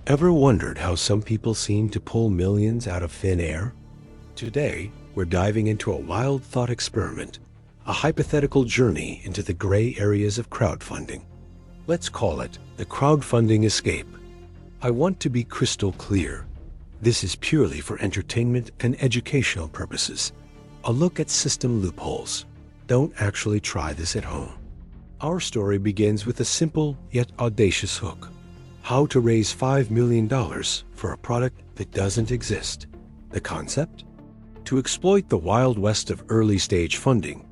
Ever wondered how some people seem to pull millions out of thin air? Today, we're diving into a wild thought experiment, a hypothetical journey into the gray areas of crowdfunding. Let's call it the Crowdfunding Escape. I want to be crystal clear. This is purely for entertainment and educational purposes. A look at system loopholes. Don't actually try this at home. Our story begins with a simple yet audacious hook. How to raise $5 million for a product that doesn't exist. The concept? To exploit the wild west of early-stage funding,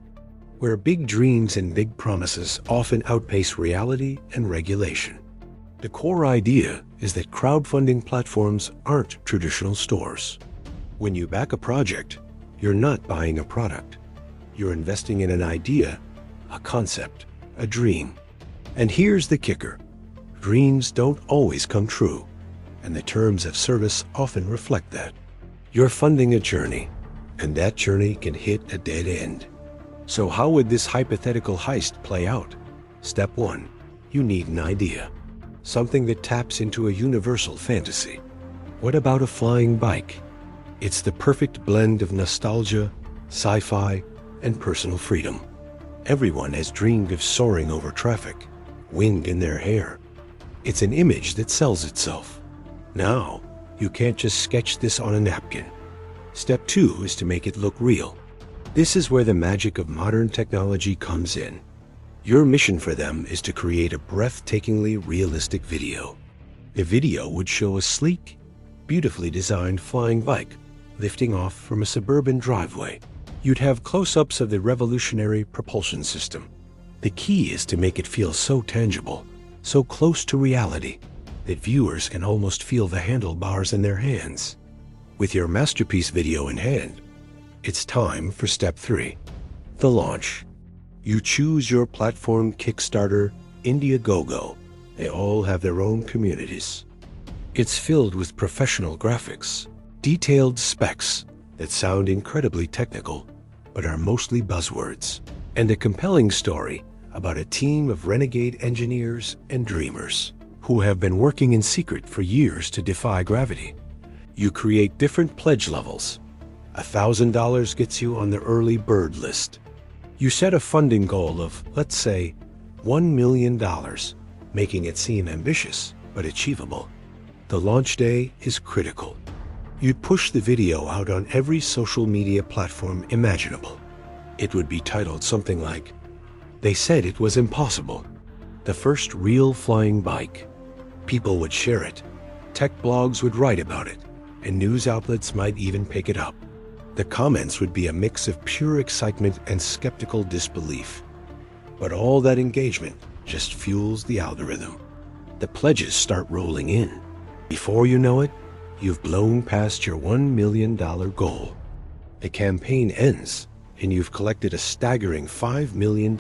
where big dreams and big promises often outpace reality and regulation. The core idea is that crowdfunding platforms aren't traditional stores. When you back a project, you're not buying a product. You're investing in an idea, a concept, a dream. And here's the kicker. Dreams don't always come true, and the terms of service often reflect that. You're funding a journey, and that journey can hit a dead end. So how would this hypothetical heist play out? Step 1. You need an idea. Something that taps into a universal fantasy. What about a flying bike? It's the perfect blend of nostalgia, sci-fi, and personal freedom. Everyone has dreamed of soaring over traffic, wind in their hair. It's an image that sells itself. Now, you can't just sketch this on a napkin. Step 2 is to make it look real. This is where the magic of modern technology comes in. Your mission for them is to create a breathtakingly realistic video. The video would show a sleek, beautifully designed flying bike lifting off from a suburban driveway. You'd have close-ups of the revolutionary propulsion system. The key is to make it feel so tangible, so close to reality, that viewers can almost feel the handlebars in their hands. With your masterpiece video in hand, it's time for step 3, the launch. You choose your platform, Kickstarter, Indiegogo. They all have their own communities. It's filled with professional graphics, detailed specs that sound incredibly technical, but are mostly buzzwords, and a compelling story about a team of renegade engineers and dreamers who have been working in secret for years to defy gravity. You create different pledge levels. $1,000 gets you on the early bird list. You set a funding goal of, let's say, $1 million, making it seem ambitious but achievable. The launch day is critical. You push the video out on every social media platform imaginable. It would be titled something like, "They said it was impossible. The first real flying bike." People would share it. Tech blogs would write about it, and news outlets might even pick it up. The comments would be a mix of pure excitement and skeptical disbelief. But all that engagement just fuels the algorithm. The pledges start rolling in. Before you know it, you've blown past your $1 million goal. The campaign ends, and you've collected a staggering $5 million.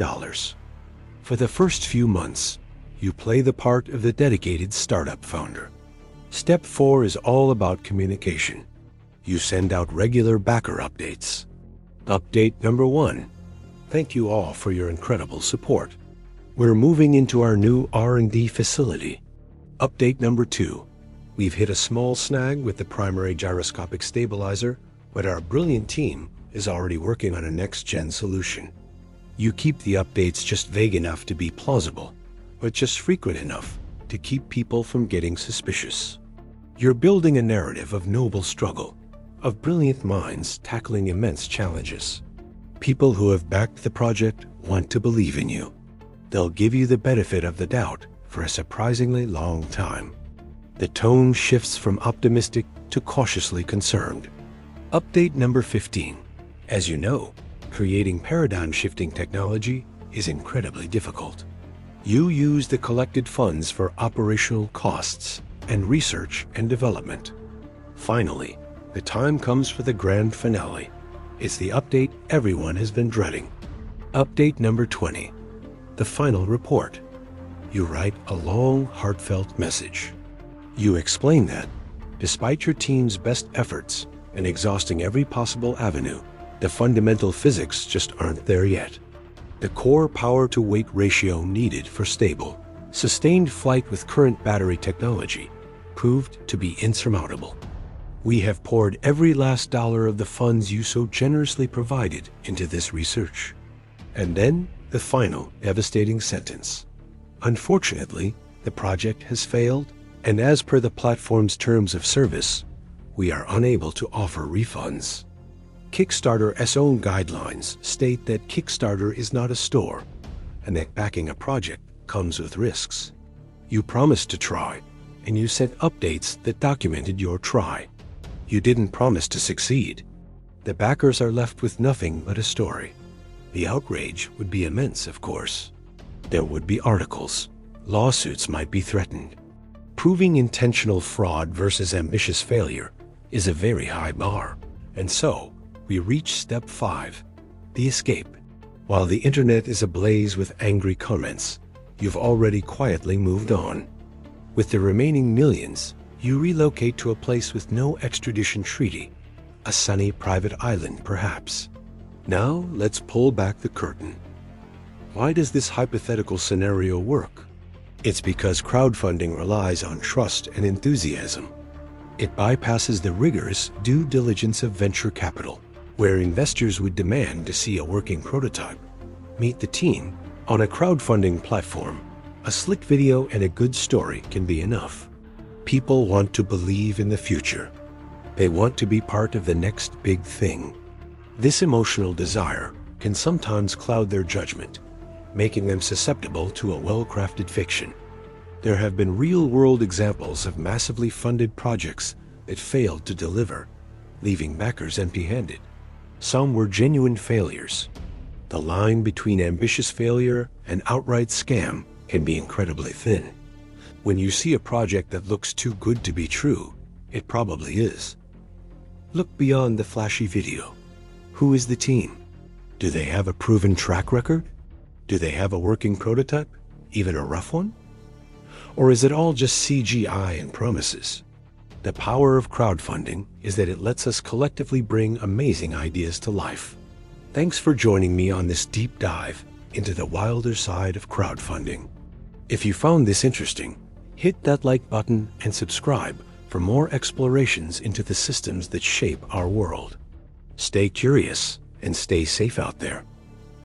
For the first few months, you play the part of the dedicated startup founder. Step 4 is all about communication. You send out regular backer updates. Update number 1. Thank you all for your incredible support. We're moving into our new R&D facility. Update number 2. We've hit a small snag with the primary gyroscopic stabilizer, but our brilliant team is already working on a next-gen solution. You keep the updates just vague enough to be plausible, but just frequent enough to keep people from getting suspicious. You're building a narrative of noble struggle, of brilliant minds tackling immense challenges. People who have backed the project want to believe in you. They'll give you the benefit of the doubt for a surprisingly long time. The tone shifts from optimistic to cautiously concerned. Update number 15. As you know, creating paradigm-shifting technology is incredibly difficult. You use the collected funds for operational costs and research and development. Finally, the time comes for the grand finale. It's the update everyone has been dreading. Update number 20. The final report. You write a long, heartfelt message. You explain that, despite your team's best efforts and exhausting every possible avenue, the fundamental physics just aren't there yet. The core power-to-weight ratio needed for stable, sustained flight with current battery technology proved to be insurmountable. We have poured every last dollar of the funds you so generously provided into this research. And then the final devastating sentence. Unfortunately, the project has failed, and as per the platform's terms of service, we are unable to offer refunds. Kickstarter's own guidelines state that Kickstarter is not a store, and that backing a project comes with risks. You promised to try, and you sent updates that documented your try. You didn't promise to succeed. The backers are left with nothing but a story. The outrage would be immense, of course. There would be articles. Lawsuits might be threatened. Proving intentional fraud versus ambitious failure is a very high bar. And so, we reach step 5, the escape. While the internet is ablaze with angry comments, you've already quietly moved on. With the remaining millions, you relocate to a place with no extradition treaty, a sunny private island perhaps. Now let's pull back the curtain. Why does this hypothetical scenario work? It's because crowdfunding relies on trust and enthusiasm. It bypasses the rigorous due diligence of venture capital, where investors would demand to see a working prototype. Meet the team. On a crowdfunding platform, a slick video and a good story can be enough. People want to believe in the future. They want to be part of the next big thing. This emotional desire can sometimes cloud their judgment, making them susceptible to a well-crafted fiction. There have been real-world examples of massively funded projects that failed to deliver, leaving backers empty-handed. Some were genuine failures. The line between ambitious failure and outright scam can be incredibly thin. When you see a project that looks too good to be true, it probably is. Look beyond the flashy video. Who is the team? Do they have a proven track record? Do they have a working prototype, even a rough one? Or is it all just CGI and promises? The power of crowdfunding is that it lets us collectively bring amazing ideas to life. Thanks for joining me on this deep dive into the wilder side of crowdfunding. If you found this interesting, hit that like button and subscribe for more explorations into the systems that shape our world. Stay curious and stay safe out there.